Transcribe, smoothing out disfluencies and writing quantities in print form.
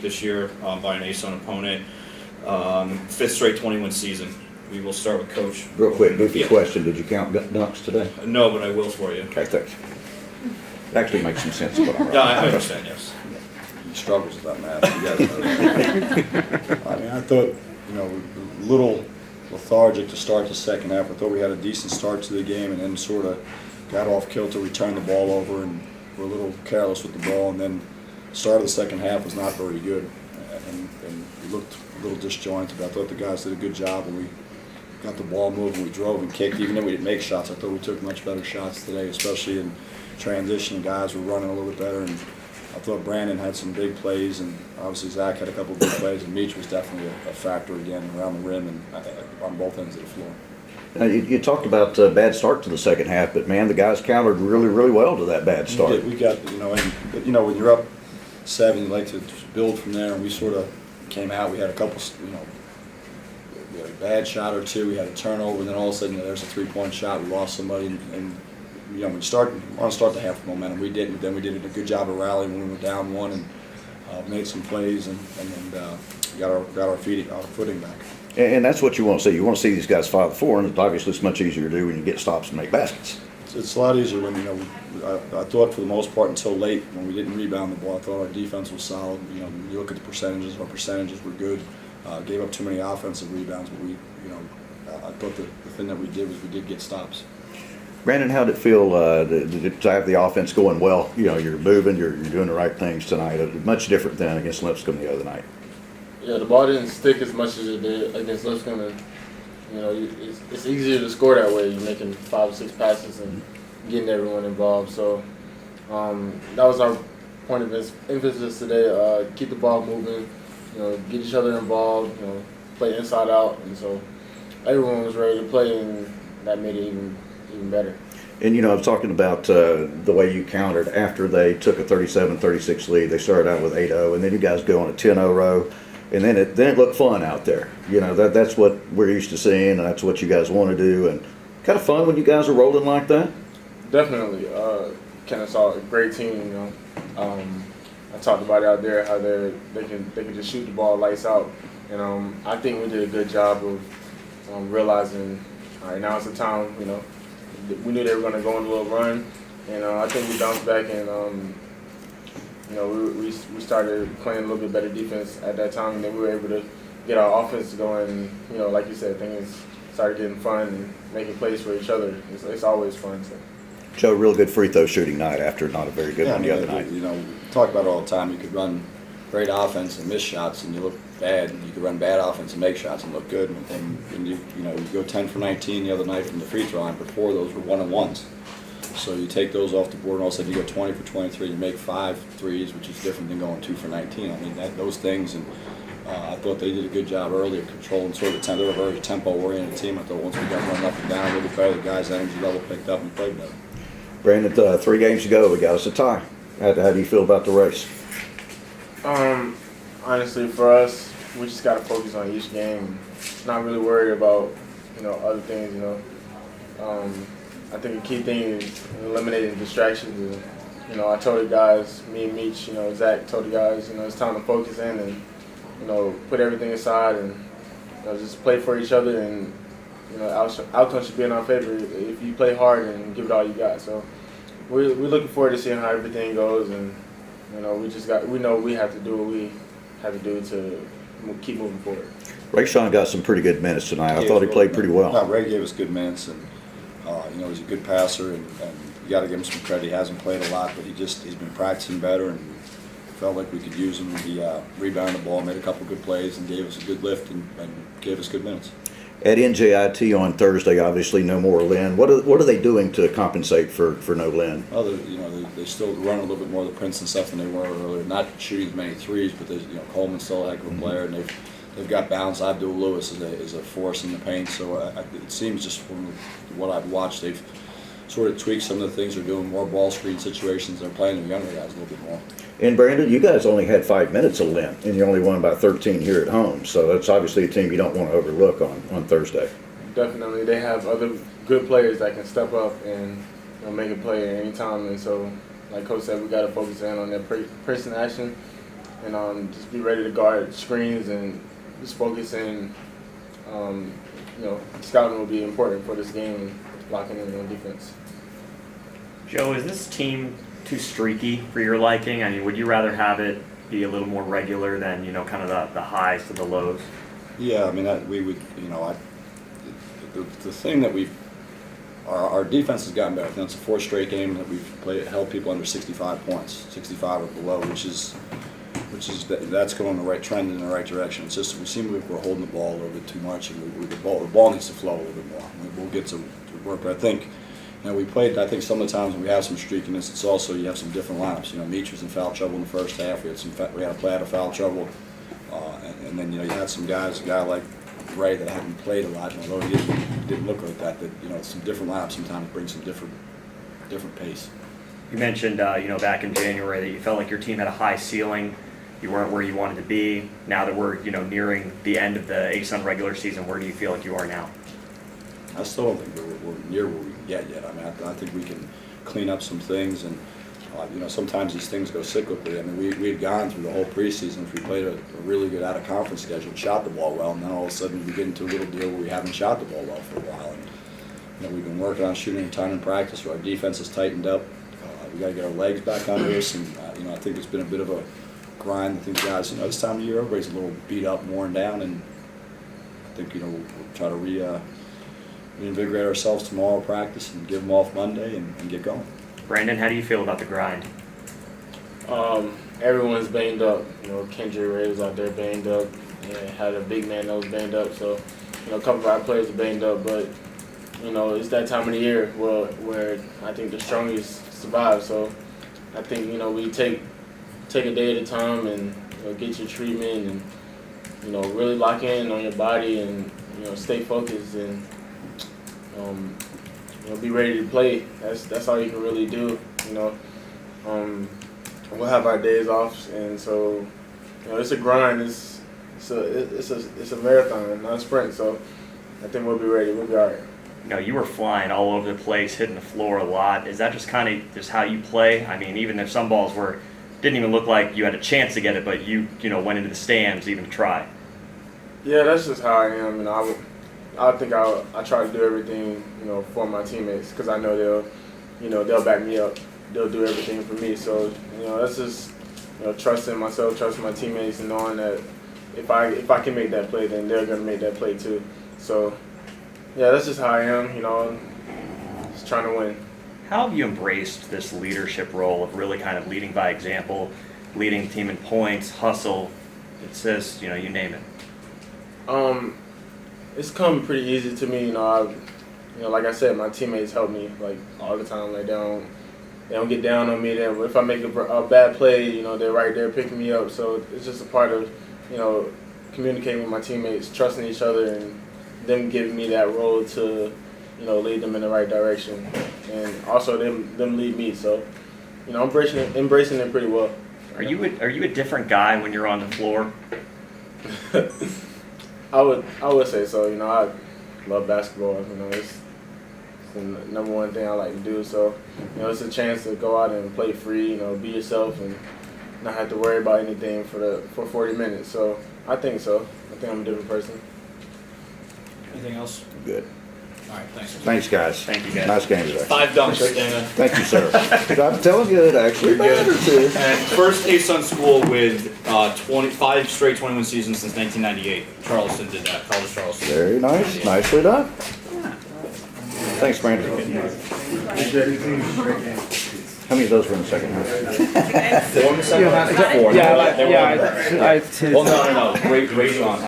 this year by an ASUN opponent. Fifth straight 20-win season. We will start with Coach. Real quick, goofy question. Did you count dunks today? No, but I will for you. Okay, thanks. It actually makes some sense. But Yeah, I understand, yes. He struggles with that math. You guys know. I mean, I thought, a little lethargic to start the second half. I thought we had a decent start to the game and then sort of got off kilter. We turned the ball over and were a little careless with the ball. And then the start of the second half was not very good. And we looked a little disjointed. I thought the guys did a good job when we got the ball moving. We drove and kicked. Even though we didn't make shots, I thought we took much better shots today, especially in transition. Guys were running a little bit better. And I thought Brandon had some big plays, and obviously Zach had a couple of big plays, and Meach was definitely a factor again around the rim and on both ends of the floor. Now, you talked about a bad start to the second half, but man, the guys countered really, really well to that bad start. We got, when you're up 7, you like to build from there, and we sort of came out. We had a couple, we had a bad shot or two. We had a turnover, and then all of a sudden, there's a 3-point shot. We lost somebody, and when you want to start the half with momentum. We didn't. Then we did a good job of rallying when we were down 1 and made some plays and got our footing back. And that's what you want to see. You want to see these guys 5-4, and obviously it's much easier to do when you get stops and make baskets. It's a lot easier when, I thought for the most part until late when we didn't rebound the ball, I thought our defense was solid. When you look at the percentages, our percentages were good. Gave up too many offensive rebounds, but I thought the thing that we did was we did get stops. Brandon, how did it feel to have the offense going well? You're moving, you're doing the right things tonight. Much different than against Lipscomb the other night. Yeah, the ball didn't stick as much as it did against Lipscomb. It's easier to score that way. You're making 5 or 6 passes and getting everyone involved. So that was our point of emphasis today. Keep the ball moving. Get each other involved. Play inside out, and so everyone was ready to play, and that made it even better. And I was talking about the way you countered after they took a 37-36 lead. They started out with 8-0, and then you guys go on a 10-0 row. And then it looked fun out there. That's what we're used to seeing, and that's what you guys want to do. And kind of fun when you guys are rolling like that. Definitely, Kennesaw, a great team. I talked about it out there how they can just shoot the ball lights out. And I think we did a good job of realizing, all right, now it's the time. We knew they were going to go on a little run, and I think we bounced back and. We started playing a little bit better defense at that time, and then we were able to get our offense going. Like you said, things started getting fun and making plays for each other. It's always fun. So. Joe, real good free throw shooting night after not a very good one the other night. We talk about it all the time. You could run great offense and miss shots, and you look bad. And you could run bad offense and make shots and look good. And you go 10 for 19 the other night from the free throw line. Before those were 1-and-1s. So you take those off the board, and all of a sudden you go 20 for 23. You make 5 threes, which is different than going 2 for 19. I mean, those things, and I thought they did a good job early of controlling sort of the tempo. They were a very tempo-oriented team. I thought once we got run up and down a little bit better, the guys' energy level picked up and played better. Brandon, 3 games to go, we got us a tie. How do you feel about the race? Honestly, for us, we just got to focus on each game. Not really worried about other things. I think the key thing is eliminating distractions. And, I told the guys, me and Meach, Zach told the guys, it's time to focus in and, put everything aside and, just play for each other. And, outcome should be in our favor if you play hard and give it all you got. So we're looking forward to seeing how everything goes. And, we know we have to do what we have to do to keep moving forward. Rayshawn got some pretty good minutes tonight. I thought he played pretty well. Ray gave us good minutes, and he's a good passer, and you got to give him some credit. He hasn't played a lot, but he's been practicing better, and felt like we could use him. He rebounded the ball, made a couple good plays, and gave us a good lift and gave us good minutes. At NJIT on Thursday, obviously no more Lynn. What are they doing to compensate for no Lynn? Well, they still run a little bit more of the Princeton stuff than they were earlier. Not shooting as many threes, but Coleman's still a heck of a player, and they've got balance. Abdul Lewis is a force in the paint. So it seems just from what I've watched, they've sort of tweaked some of the things they're doing. More ball screen situations. They're playing the younger guys a little bit more. And Brandon, you guys only had 5 minutes of Lynn, and you only won by 13 here at home. So that's obviously a team you don't want to overlook on Thursday. Definitely, they have other good players that can step up and make a play at any time. And so, like Coach said, we got to focus in on their pressing action and just be ready to guard screens and just focus in. Scouting will be important for this game and locking in on defense. Joe, is this team too streaky for your liking? I mean, would you rather have it be a little more regular than, kind of the highs to the lows? Yeah, I mean, we would, the thing that our defense has gotten better. It's a fourth straight game that we've held people under 65 points, 65 or below, that's going the right trend in the right direction. It's just we seem like we're holding the ball a little bit too much, and the ball needs to flow a little bit more. We'll get to work, but I think we played. I think some of the times when we have some streakiness, it's also you have some different lineups. Meach was in foul trouble in the first half. We had a play out of foul trouble, and then you had some guys, a guy like Ray that hadn't played a lot, although he didn't look like that. That some different lineups sometimes bring some different pace. You mentioned, back in January that you felt like your team had a high ceiling. You weren't where you wanted to be. Now that we're, nearing the end of the ASUN regular season, where do you feel like you are now? I still don't think we're near where we can get yet. I mean, I think we can clean up some things, and sometimes these things go cyclically. I mean, we had gone through the whole preseason. If we played a really good out-of-conference schedule, shot the ball well, and then all of a sudden we get into a little deal where we haven't shot the ball well for a while. And we've been working on shooting a ton in practice. Our defense has tightened up. We got to get our legs back under us, and I think it's been a bit of a grind. I think guys, this time of year, everybody's a little beat up, worn down, and I think we'll try to reinvigorate ourselves tomorrow practice and give them off Monday and get going. Brandon, how do you feel about the grind? Everyone's banged up. Kendrick Ray was out there banged up, and had a big man that was banged up. So, a couple of our players are banged up, but it's that time of the year where I think the strongest survive. So, I think we take a day at a time and get your treatment and really lock in on your body and stay focused and be ready to play. That's all you can really do. We'll have our days off, and so it's a grind. It's a marathon, not a sprint. So I think we'll be ready. We'll be all right. You were flying all over the place, hitting the floor a lot. Is that just kind of just how you play? I mean, even if some balls didn't even look like you had a chance to get it, but you went into the stands even to try. Yeah, that's just how I am, and I think I try to do everything for my teammates because I know they'll back me up. They'll do everything for me. So that's just trusting myself, trusting my teammates, and knowing that if I can make that play, then they're gonna make that play too. So yeah, that's just how I am. Just trying to win. How have you embraced this leadership role of really kind of leading by example, leading the team in points, hustle, assists, you name it? It's come pretty easy to me. Like I said, my teammates help me like all the time. Like they don't get down on me. Then if I make a bad play, they're right there picking me up. So it's just a part of communicating with my teammates, trusting each other, and them giving me that role to lead them in the right direction, and also them lead me. So I'm embracing it pretty well. Are you a different guy when you're on the floor? I would say so. I love basketball. It's the number one thing I like to do. So it's a chance to go out and play free. Be yourself and not have to worry about anything for 40 minutes. So I think so. I think I'm a different person. Anything else? Good. All right, thanks. Thanks, guys. Thank you, guys. Nice game today. 5 dunks, Dana. Thank you, sir. I'm telling you, it actually You're good. matters too. And first ASUN school with 25 straight 21 seasons since 1998. Charleston did that. College Charleston. Very nice. Nicely done. Thanks, Brandon. How many of those were in the second half? 4 in the second half. 4. Yeah, They were- I Well, no. Ray's on.